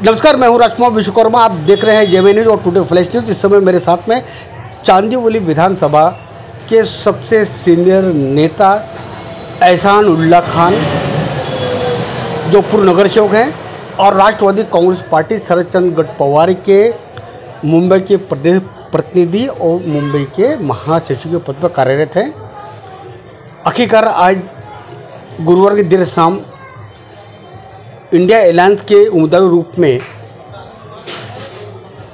नमस्कार, मैं हूं राजकुमार विश्वकर्मा। आप देख रहे हैं जेबी न्यूज और टुडे फ्लैश न्यूज। इस समय मेरे साथ में चांदीवली विधानसभा के सबसे सीनियर नेता एहसान उल्ला खान, जो पूर्व नगर सेवक हैं और राष्ट्रवादी कांग्रेस पार्टी शरद चंद्र गढ़ पवार के मुंबई के प्रदेश प्रतिनिधि और मुंबई के महासचिव के पद पर कार्यरत हैं। आखिरकार आज गुरुवार की देर शाम इंडिया अलायंस के उम्मीदवार रूप में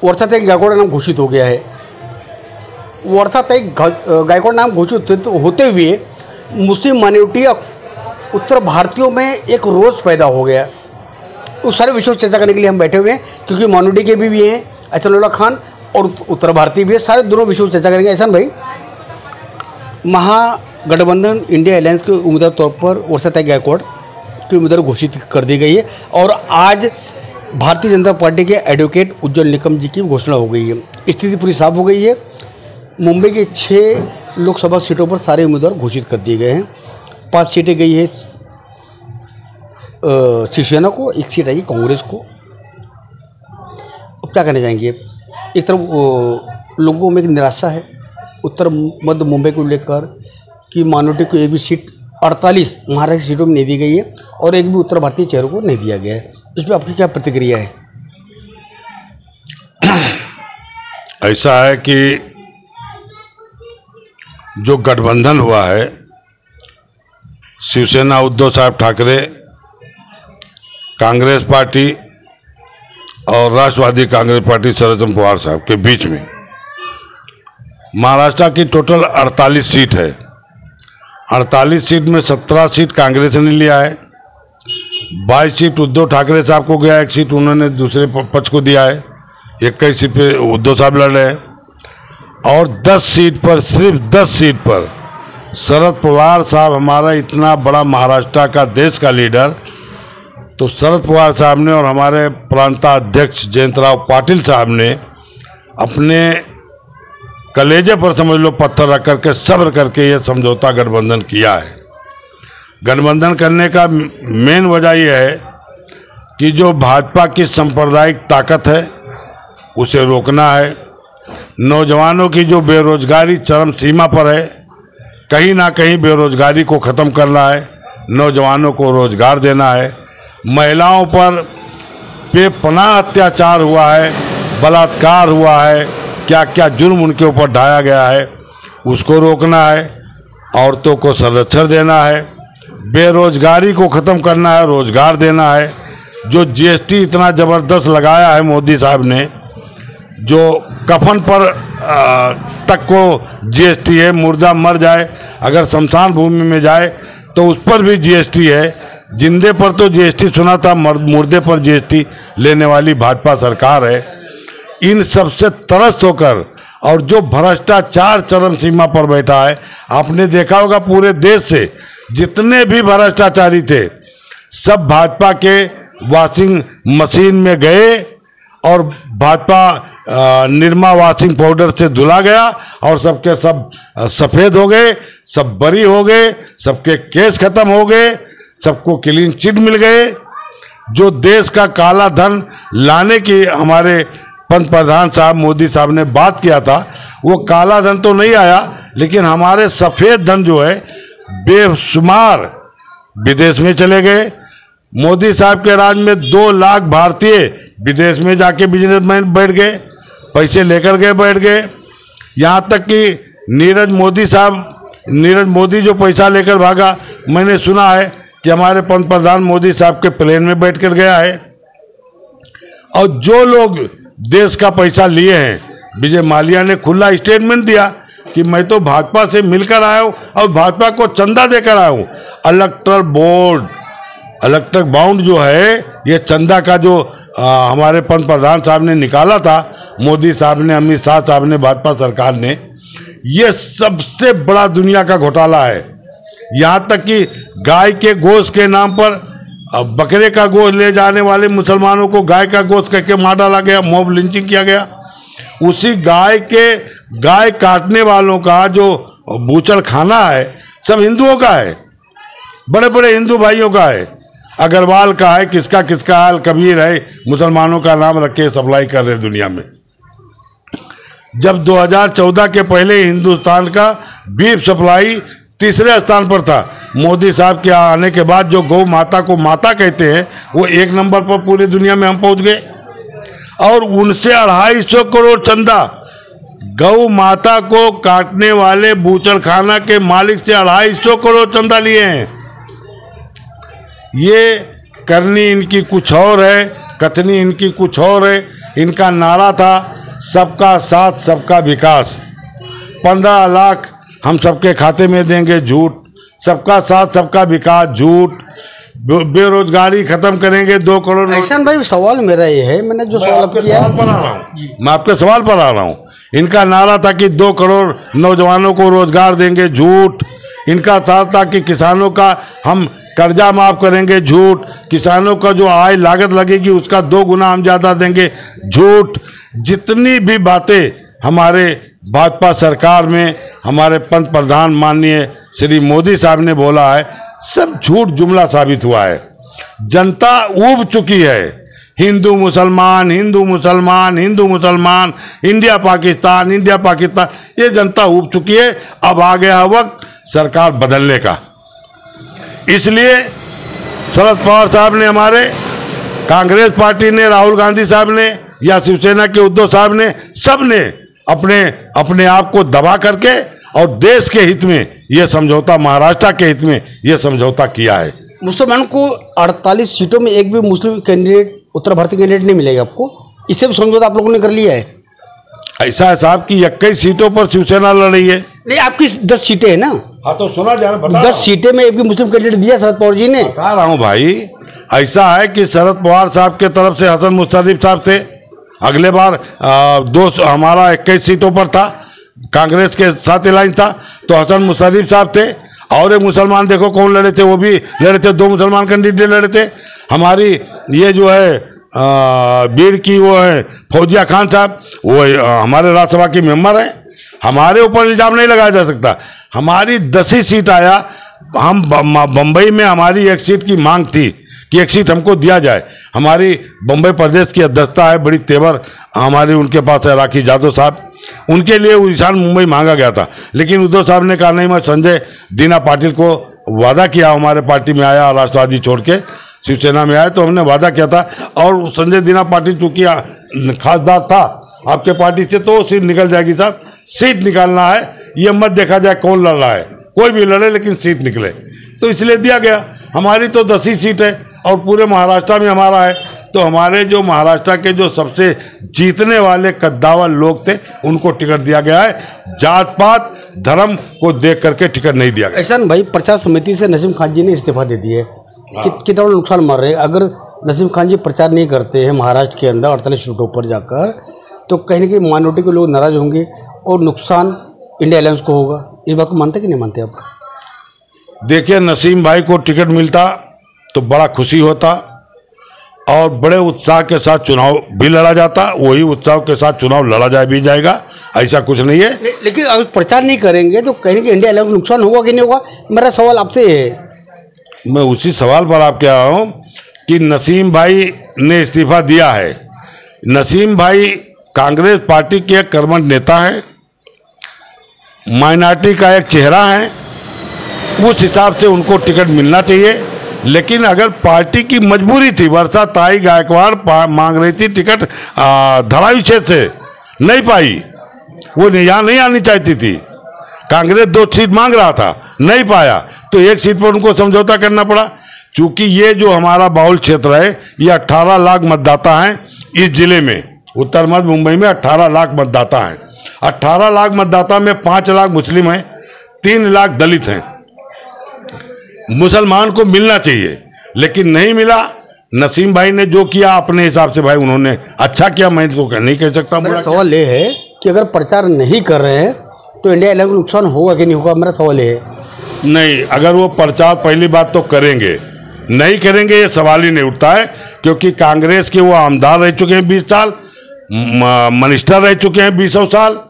वर्षाताई गायकवाड़ नाम घोषित हो गया है। वर्षाताई गायकवाड़ नाम घोषित होते हुए मुस्लिम माइनॉरिटी उत्तर भारतीयों में एक रोष पैदा हो गया। उस सारे विषयों चर्चा करने के लिए हम बैठे हुए हैं, क्योंकि माइनॉरिटी के भी हैं एहसान उल्ला खान और उत्तर भारतीय भी है। सारे दोनों विषयों चर्चा करेंगे। एहसान भाई, महागठबंधन इंडिया अलायंस के उम्मीदवार तौर पर वर्षाताई गायकवाड़ की उम्मीदवार घोषित कर दी गई है और आज भारतीय जनता पार्टी के एडवोकेट उज्जवल निकम जी की घोषणा हो गई है। स्थिति पूरी साफ हो गई है। मुंबई के 6 लोकसभा सीटों पर सारे उम्मीदवार घोषित कर दिए गए हैं। 5 सीटें गई है शिवसेना को, 1 सीट आई कांग्रेस को। अब क्या कहना चाहेंगे? एक तरफ लोगों में एक निराशा है उत्तर मध्य मुंबई को लेकर कि माइनॉरिटी को एक भी सीट 48 महाराष्ट्र सीटों में नहीं दी गई है और एक भी उत्तर भारतीय चेहरों को नहीं दिया गया है। इस पर आपकी क्या प्रतिक्रिया है? ऐसा है कि जो गठबंधन हुआ है, शिवसेना उद्धव साहब ठाकरे, कांग्रेस पार्टी और राष्ट्रवादी कांग्रेस पार्टी शरद चंद्र पवार साहब के बीच में, महाराष्ट्र की टोटल 48 सीट है। 48 सीट में 17 सीट कांग्रेस ने लिया है, 22 सीट उद्धव ठाकरे साहब को गया, 1 सीट उन्होंने दूसरे पक्ष को दिया है, 21 सीट पे उद्धव साहब लड़ रहे हैं और 10 सीट पर, सिर्फ 10 सीट पर शरद पवार साहब, हमारा इतना बड़ा महाराष्ट्र का देश का लीडर, तो शरद पवार साहब ने और हमारे प्रांताध्यक्ष जयंतराव पाटिल साहब ने अपने कलेजे पर समझ लो पत्थर रख करके सब्र करके ये समझौता गठबंधन किया है। गठबंधन करने का मेन वजह यह है कि जो भाजपा की सांप्रदायिक ताकत है उसे रोकना है। नौजवानों की जो बेरोजगारी चरम सीमा पर है, कहीं ना कहीं बेरोजगारी को ख़त्म करना है, नौजवानों को रोजगार देना है। महिलाओं पर बेपनाह अत्याचार हुआ है, बलात्कार हुआ है, क्या क्या जुर्म उनके ऊपर ढाया गया है, उसको रोकना है। औरतों को संरक्षण देना है, बेरोजगारी को ख़त्म करना है, रोजगार देना है। जो जीएसटी इतना ज़बरदस्त लगाया है मोदी साहब ने, जो कफन पर तक को जीएसटी है, मुर्दा मर जाए अगर शमशान भूमि में जाए तो उस पर भी जीएसटी है। जिंदे पर तो जीएसटी सुना था, मुर्दे पर जीएसटी लेने वाली भाजपा सरकार है। इन सबसे त्रस्त होकर और जो भ्रष्टाचार चरम सीमा पर बैठा है, आपने देखा होगा पूरे देश से जितने भी भ्रष्टाचारी थे सब भाजपा के वॉशिंग मशीन में गए और भाजपा निरमा वॉशिंग पाउडर से धुला गया और सबके सब सफ़ेद हो गए, सब बरी हो गए, सबके केस खत्म हो गए, सबको क्लीन चिट मिल गए। जो देश का काला धन लाने की हमारे पंत प्रधान साहब मोदी साहब ने बात किया था, वो काला धन तो नहीं आया, लेकिन हमारे सफ़ेद धन जो है बेशुमार विदेश में चले गए। मोदी साहब के राज में 2 लाख भारतीय विदेश में जाके बिजनेसमैन बैठ गए, पैसे लेकर गए, बैठ गए। यहाँ तक कि नीरज मोदी जो पैसा लेकर भागा, मैंने सुना है कि हमारे पंत प्रधान मोदी साहब के प्लेन में बैठ कर गया है। और जो लोग देश का पैसा लिए हैं, विजय माल्या ने खुला स्टेटमेंट दिया कि मैं तो भाजपा से मिलकर आया हूँ और भाजपा को चंदा देकर आया हूँ। इलेक्ट्रल बाउंड जो है, ये चंदा का जो हमारे पंत प्रधान साहब ने निकाला था, मोदी साहब ने, अमित शाह साहब ने, भाजपा सरकार ने, ये सबसे बड़ा दुनिया का घोटाला है। यहाँ तक कि गाय के गोश्त के नाम पर बकरे का गोश्त ले जाने वाले मुसलमानों को गाय का गोश्त कह के मार डाला गया, मॉब लिंचिंग किया गया। उसी गाय काटने वालों का जो बूचड़ खाना है सब हिंदुओं का है, बड़े बड़े हिंदू भाइयों का है। अग्रवाल का है, किसका किसका हाल कबीर है, मुसलमानों का नाम रख के सप्लाई कर रहे दुनिया में। जब 2014 के पहले हिंदुस्तान का बीफ सप्लाई तीसरे स्थान पर था, मोदी साहब के आने के बाद जो गौ माता को माता कहते हैं वो 1 नंबर पर पूरी दुनिया में हम पहुंच गए। और उनसे 250 करोड़ चंदा गौ माता को काटने वाले बूचड़खाना के मालिक से 250 करोड़ चंदा लिए हैं। ये करनी इनकी कुछ और है, कथनी इनकी कुछ और है। इनका नारा था सबका साथ सबका विकास, 15 लाख हम सबके खाते में देंगे, झूठ। सबका साथ सबका विकास, झूठ। बेरोजगारी खत्म करेंगे, 2 करोड़। एहसान भाई सवाल मेरा ये है, मैंने जो सवाल किया मैं आपके सवाल पर आ रहा हूँ। इनका नारा था कि 2 करोड़ नौजवानों को रोजगार देंगे, झूठ। इनका था कि किसानों का हम कर्जा माफ करेंगे, झूठ। किसानों का जो आय लागत लगेगी उसका 2 गुना हम ज्यादा देंगे, झूठ। जितनी भी बातें हमारे भाजपा सरकार में हमारे पंत प्रधान माननीय श्री मोदी साहब ने बोला है, सब झूठ जुमला साबित हुआ है। जनता ऊब चुकी है। हिंदू मुसलमान, हिंदू मुसलमान, हिंदू मुसलमान, इंडिया पाकिस्तान, इंडिया पाकिस्तान, ये जनता ऊब चुकी है। अब आ गया वक्त सरकार बदलने का। इसलिए शरद पवार साहब ने, हमारे कांग्रेस पार्टी ने, राहुल गांधी साहब ने या शिवसेना के उद्धव साहब ने, सब ने अपने आप को दबा करके और देश के हित में यह समझौता, महाराष्ट्र के हित में यह समझौता किया है। मुसलमानों को 48 सीटों में एक भी मुस्लिम कैंडिडेट, उत्तर भारतीय कैंडिडेट नहीं मिलेगा आपको, इसे भी समझौता आप लोगों ने कर लिया है। ऐसा है साहब कि 21 सीटों पर शिवसेना लड़ रही है। नहीं, आपकी 10 सीटें हैं ना। हाँ तो सुना जाए, 10 सीटें में एक भी मुस्लिम कैंडिडेट दिया शरद पवार जी ने। बता रहा हूँ भाई, ऐसा है कि शरद पवार साहब के तरफ से हसन मुशर्रफ साहब थे। अगले बार हमारा 21 सीटों पर था, कांग्रेस के साथ अलायंस था, तो हसन मुशर्रफ साहब थे। और एक मुसलमान देखो कौन लड़े थे, वो भी लड़े थे, 2 मुसलमान कैंडिडेट लड़े थे। हमारी ये जो है बीड़ की वो है फौजिया खान साहब, वो हमारे राज्यसभा की मेंबर हैं। हमारे ऊपर इल्जाम नहीं लगाया जा सकता। हमारी 10 ही सीट आया। हम बम्बई में हमारी 1 सीट की मांग थी कि 1 सीट हमको दिया जाए। हमारी बम्बई प्रदेश की अध्यक्षता है, बड़ी तेवर हमारी उनके पास है, राखी यादव साहब, उनके लिए ईशान मुंबई मांगा गया था। लेकिन उद्धव साहब ने कहा नहीं, मैं संजय दीना पाटिल को वादा किया, हमारे पार्टी में आया, राष्ट्रवादी छोड़ के शिवसेना में आया, तो हमने वादा किया था। और संजय दीना पाटिल चूंकि खासदार था आपके पार्टी से, तो सीट निकल जाएगी साहब। सीट निकालना है, ये मत देखा जाए कौन लड़ रहा है, कोई भी लड़े लेकिन सीट निकले, तो इसलिए दिया गया। हमारी तो 10 ही सीट है और पूरे महाराष्ट्र में हमारा है। तो हमारे जो महाराष्ट्र के जो सबसे जीतने वाले कद्दावर लोग थे उनको टिकट दिया गया है। जात पात धर्म को देख करके टिकट नहीं दिया गया। एहसान भाई, प्रचार समिति से नसीम खान जी ने इस्तीफा दे दिया है। कितना नुकसान मार रहे हैं? अगर नसीम खान जी प्रचार नहीं करते हैं महाराष्ट्र के अंदर 48 सीटों पर जाकर, तो कहीं ना कहीं माइनॉरिटी के लोग नाराज होंगे और नुकसान इंडिया अलायंस को होगा। इस बात को मानते कि नहीं मानते आप? देखिए, नसीम भाई को टिकट मिलता तो बड़ा खुशी होता और बड़े उत्साह के साथ चुनाव भी लड़ा जाता। वही उत्साह के साथ चुनाव लड़ा जाए भी जाएगा, ऐसा कुछ नहीं है। लेकिन अगर प्रचार नहीं करेंगे तो कहीं ना कहीं इंडिया अलायंस को नुकसान होगा कि नहीं होगा? मेरा सवाल आपसे है। मैं उसी सवाल पर आप कह रहा हूँ कि नसीम भाई ने इस्तीफा दिया है। नसीम भाई कांग्रेस पार्टी के एक कर्मठ नेता है, माइनॉरिटी का एक चेहरा है, उस हिसाब से उनको टिकट मिलना चाहिए। लेकिन अगर पार्टी की मजबूरी थी, वर्षा ताई गायकवाड़ मांग रही थी टिकट धरावी क्षेत्र से, नहीं पाई, वो यहाँ नहीं आनी चाहती थी। कांग्रेस 2 सीट मांग रहा था, नहीं पाया, तो 1 सीट पर उनको समझौता करना पड़ा। चूंकि ये जो हमारा बाहुल क्षेत्र है, ये 18 लाख मतदाता हैं इस जिले में। उत्तर मध्य मुंबई में 18 लाख मतदाता हैं। 18 लाख मतदाता में 5 लाख मुस्लिम हैं, 3 लाख दलित हैं। मुसलमान को मिलना चाहिए, लेकिन नहीं मिला। नसीम भाई ने जो किया अपने हिसाब से, भाई उन्होंने अच्छा किया, मैं तो नहीं कह सकता। मेरा सवाल ये है कि अगर प्रचार नहीं कर रहे हैं तो इंडिया अलायंस को नुकसान होगा कि नहीं होगा? मेरा सवाल ये है। नहीं, अगर वो प्रचार पहली बात तो करेंगे, नहीं करेंगे ये सवाल ही नहीं उठता है। क्योंकि कांग्रेस के वो आमदार रह चुके हैं 20 साल, मिनिस्टर रह चुके हैं 20 साल,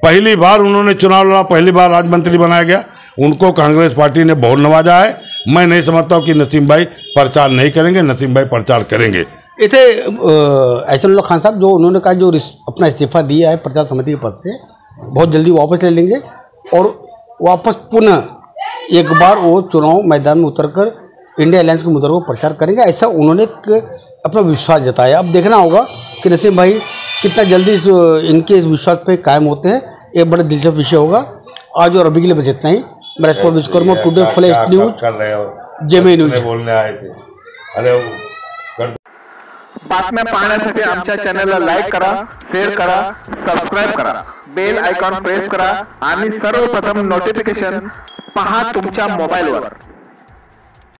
पहली बार उन्होंने चुनाव लड़ा, पहली बार राज्य मंत्री बनाया गया, उनको कांग्रेस पार्टी ने बहुत नवाजा है। मैं नहीं समझता हूँ कि नसीम भाई प्रचार नहीं करेंगे, नसीम भाई प्रचार करेंगे। इथे एहसानुल्लाह खान साहब जो उन्होंने कहा जो अपना इस्तीफा दिया है प्रचार समिति के पद से बहुत जल्दी वापस ले लेंगे और वापस पुनः एक बार वो चुनाव मैदान में उतरकर इंडिया अलायंस के मुद्दों को प्रचार करेंगे, ऐसा उन्होंने अपना विश्वास जताया। अब देखना होगा कि नसीम भाई कितना जल्दी इनके इस विश्वास पे कायम होते हैं, एक बड़ा दिलचस्प विषय होगा। आज और अभी के लिए बस इतना ही। मैं राजकुमार विश्वकर्मा, टुडे फ्लैश न्यूज, जेमे न्यूज बोलने आए थे। अरे बातम्या पाहण्यासाठी आमच्या चॅनलला लाईक करा, शेअर करा, सबस्क्राईब करा, बेल आयकॉन प्रेस करा आणि सर्वप्रथम नोटिफिकेशन पहा तुमच्या मोबाईलवर।